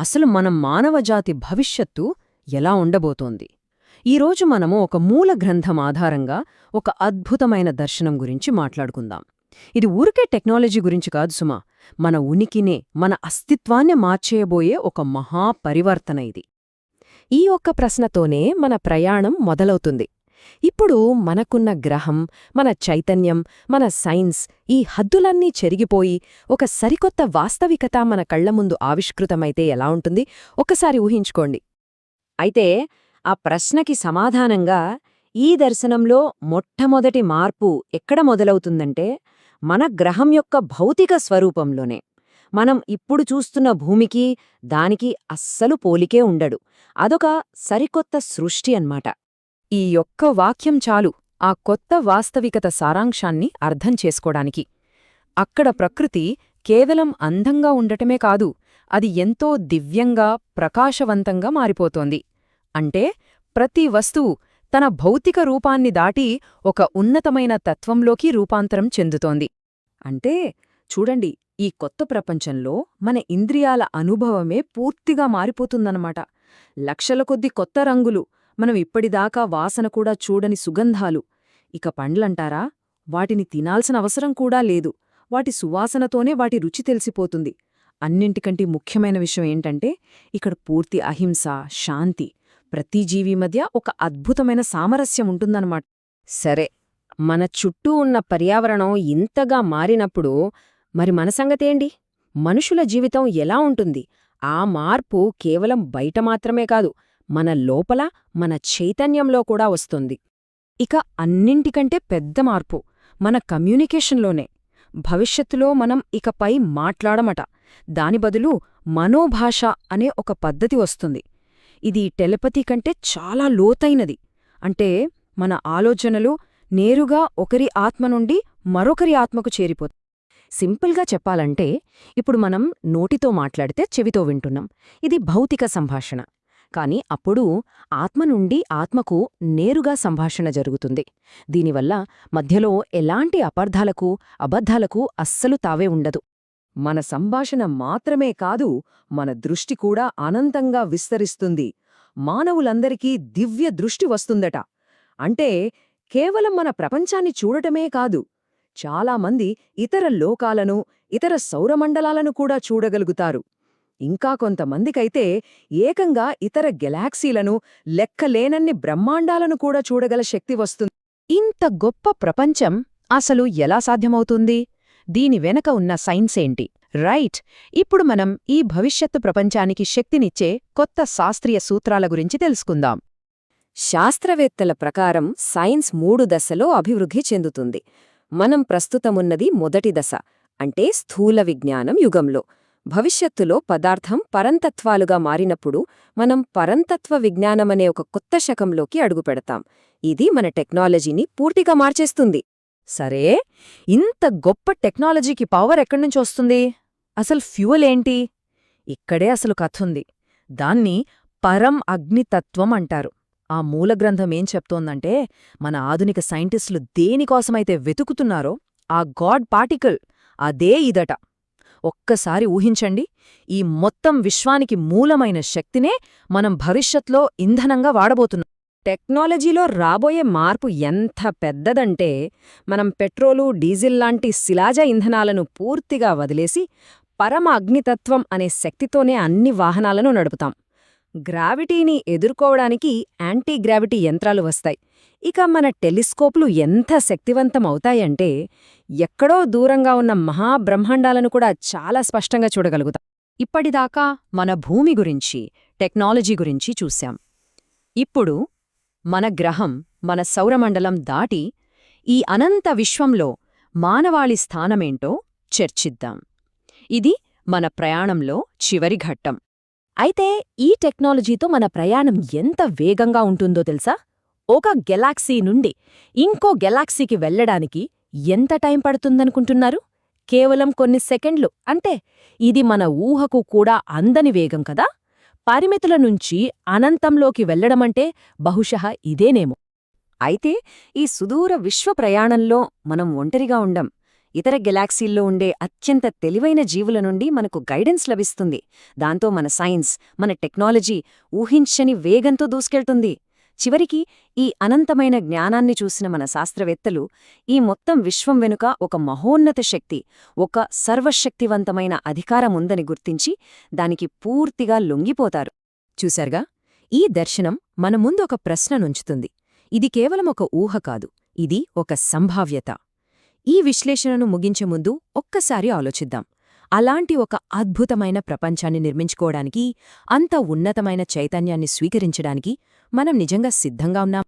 అసలు మన మానవజాతి భవిష్యత్తు ఎలా ఉండబోతోంది? ఈరోజు మనము ఒక మూల గ్రంథం ఆధారంగా ఒక అద్భుతమైన దర్శనం గురించి మాట్లాడుకుందాం. ఇది ఊరికే టెక్నాలజీ గురించి కాదు సుమా, మన ఉనికినే, మన అస్తిత్వాన్నే మార్చేయబోయే ఒక మహాపరివర్తన ఇది. ఈ ఒక్క ప్రశ్నతోనే మన ప్రయాణం మొదలవుతుంది. ఇప్పుడు మనకున్న గ్రహం, మన చైతన్యం, మన సైన్స్, ఈ హద్దులన్నీ చెరిగిపోయి ఒక సరికొత్త వాస్తవికత మన కళ్ల ముందు ఆవిష్కృతమైతే ఎలా ఉంటుంది ఒక్కసారి ఊహించుకోండి. అయితే ఆ ప్రశ్నకి సమాధానంగా ఈ దర్శనంలో మొట్టమొదటి మార్పు ఎక్కడ మొదలవుతుందంటే, మన గ్రహం యొక్క భౌతిక స్వరూపంలోనే. మనం ఇప్పుడు చూస్తున్న భూమికి దానికి అస్సలు పోలికే ఉండడు. అదొక సరికొత్త సృష్టి అన్నమాట. ఈ ఒక్క వాక్యం చాలు ఆ కొత్త వాస్తవికత సారాంశాన్ని అర్థం చేసుకోడానికి. అక్కడ ప్రకృతి కేవలం అందంగా ఉండటమే కాదు, అది ఎంతో దివ్యంగా, ప్రకాశవంతంగా మారిపోతోంది. అంటే ప్రతి వస్తువు తన భౌతిక రూపాన్ని దాటి ఒక ఉన్నతమైన తత్వంలోకి రూపాంతరం చెందుతోంది. అంటే చూడండి, ఈ కొత్త ప్రపంచంలో మన ఇంద్రియాల అనుభవమే పూర్తిగా మారిపోతుందన్నమాట. లక్షల కొద్ది కొత్త రంగులు, మనం ఇప్పటిదాకా వాసన కూడా చూడని సుగంధాలు. ఇక పండ్లంటారా, వాటిని తినాల్సిన అవసరం కూడా లేదు. వాటి సువాసనతోనే వాటి రుచి తెలిసిపోతుంది. అన్నింటికంటే ముఖ్యమైన విషయం ఏంటంటే, ఇక్కడ పూర్తి అహింస, శాంతి, ప్రతి జీవి మధ్య ఒక అద్భుతమైన సామరస్యం ఉంటుందన్నమాట. సరే, మన చుట్టూ ఉన్న పర్యావరణం ఇంతగా మారినప్పుడు మరి మన సంగతేంటి? మనుషుల జీవితం ఎలా ఉంటుంది? ఆ మార్పు కేవలం బయట మాత్రమే కాదు, మన లోపల, మన చైతన్యంలో కూడా వస్తుంది. ఇక అన్నింటికంటే పెద్ద మార్పు మన కమ్యూనికేషన్లోనే. భవిష్యత్తులో మనం ఇకపై మాట్లాడమట, దాని బదులు మనోభాష అనే ఒక పద్ధతి వస్తుంది. ఇది టెలిపతి కంటే చాలా లోతైనది. అంటే మన ఆలోచనలు నేరుగా ఒకరి ఆత్మ నుండి మరొకరి ఆత్మకు చేరిపోతాయి. సింపుల్గా చెప్పాలంటే, ఇప్పుడు మనం నోటితో మాట్లాడితే చెవితో వింటున్నాం. ఇది భౌతిక సంభాషణ. కాని అప్పుడు ఆత్మ నుండి ఆత్మకు నేరుగా సంభాషణ జరుగుతుంది. దీనివల్ల మధ్యలో ఎలాంటి అపార్థాలకు, అబద్ధాలకు అస్సలు తావే ఉండదు. మన సంభాషణ మాత్రమే కాదు, మన దృష్టి కూడా అనంతంగా విస్తరిస్తుంది. మానవులందరికీ దివ్య దృష్టి వస్తుందట. అంటే కేవలం మన ప్రపంచాన్ని చూడటమే కాదు, చాలామంది ఇతర లోకాలను, ఇతర సౌరమండలాలను కూడా చూడగలుగుతారు. ఇంకా కొంతమందికైతే ఏకంగా ఇతర గెలాక్సీలను, లెక్కలేనన్ని బ్రహ్మాండాలను కూడా చూడగల శక్తి వస్తుంది. ఇంత గొప్ప ప్రపంచం అసలు ఎలా సాధ్యమవుతుంది? దీని వెనక ఉన్న సైన్సేంటి? రైట్, ఇప్పుడు మనం ఈ భవిష్యత్తు ప్రపంచానికి శక్తినిచ్చే కొత్త శాస్త్రీయ సూత్రాల గురించి తెలుసుకుందాం. శాస్త్రవేత్తల ప్రకారం సైన్స్ 3 దశలో అభివృద్ధి చెందుతుంది. మనం ప్రస్తుతమున్నది మొదటి దశ, అంటే స్థూల విజ్ఞానం యుగంలో. భవిష్యత్తులో పదార్థం పరంతత్వాలుగా మారినప్పుడు మనం పరంతత్వ విజ్ఞానమనే ఒక కొత్త శకంలోకి అడుగుపెడతాం. ఇది మన టెక్నాలజీని పూర్తిగా మార్చేస్తుంది. సరే, ఇంత గొప్ప టెక్నాలజీకి పవర్ ఎక్కడ్నుంచి వస్తుంది? అసలు ఫ్యూయల్ ఏంటి? ఇక్కడే అసలు కథుంది. దాన్ని పరం అగ్నితత్వం అంటారు. ఆ మూలగ్రంథం ఏం చెప్తోందంటే, మన ఆధునిక సైంటిస్టులు దేనికోసమైతే వెతుకుతున్నారో ఆ గాడ్ పార్టికల్, అదే ఇదట. ఒక్కసారి ఊహించండి, ఈ మొత్తం విశ్వానికి మూలమైన శక్తినే మనం భవిష్యత్లో ఇంధనంగా వాడబోతున్నాం. టెక్నాలజీలో రాబోయే మార్పు ఎంత పెద్దదంటే, మనం పెట్రోలు, డీజిల్ లాంటి శిలాజ ఇంధనాలను పూర్తిగా వదిలేసి పరమ అగ్నితత్వం అనే శక్తితోనే అన్ని వాహనాలను నడుపుతాం. గ్రావిటీని ఎదుర్కోవడానికి యాంటీగ్రావిటీ యంత్రాలు వస్తాయి. ఇక మన టెలిస్కోప్లు ఎంత శక్తివంతమవుతాయంటే, ఎక్కడో దూరంగా ఉన్న మహాబ్రహ్మాండాలను కూడా చాలా స్పష్టంగా చూడగలుగుతాం. ఇప్పటిదాకా మన భూమి గురించి, టెక్నాలజీ గురించి చూశాం. ఇప్పుడు మన గ్రహం, మన సౌరమండలం దాటి ఈ అనంత విశ్వంలో మానవాళి స్థానమేంటో చర్చిద్దాం. ఇది మన ప్రయాణంలో చివరి ఘట్టం. అయితే ఈ టెక్నాలజీతో మన ప్రయాణం ఎంత వేగంగా ఉంటుందో తెలుసా? ఒక గెలాక్సీ నుండి ఇంకో గెలాక్సీకి వెళ్లడానికి ఎంత టైం పడుతుందనుకుంటున్నారు? కేవలం కొన్ని సెకండ్లు. అంటే ఇది మన ఊహకు కూడా అందని వేగం కదా. పరిమితుల నుంచి అనంతంలోకి వెళ్లడమంటే బహుశః ఇదేనేమో. అయితే ఈ సుదూర విశ్వ ప్రయాణంలో మనం ఒంటరిగా ఉండం. ఇతర గెలాక్సీల్లో ఉండే అత్యంత తెలివైన జీవుల నుండి మనకు గైడెన్స్ లభిస్తుంది. దాంతో మన సైన్స్, మన టెక్నాలజీ ఊహించని వేగంతో దూసుకెళ్తుంది. చివరికి ఈ అనంతమైన జ్ఞానాన్ని చూసిన మన శాస్త్రవేత్తలు ఈ మొత్తం విశ్వం వెనుక ఒక మహోన్నత శక్తి, ఒక సర్వశక్తివంతమైన అధికారముందని గుర్తించి దానికి పూర్తిగా లొంగిపోతారు. చూశారుగా, ఈ దర్శనం మన ముందు ఒక ప్రశ్ననుంచుతుంది. ఇది కేవలం ఒక ఊహ కాదు, ఇది ఒక సంభావ్యత. ఈ విశ్లేషణను ముగించే ముందు ఒక్కసారి ఆలోచిద్దాం. అలాంటి ఒక అద్భుతమైన ప్రపంచాన్ని నిర్మించుకోవడానికి, అంత ఉన్నతమైన చైతన్యాన్ని స్వీకరించడానికి మనం నిజంగా సిద్ధంగా ఉన్నాం?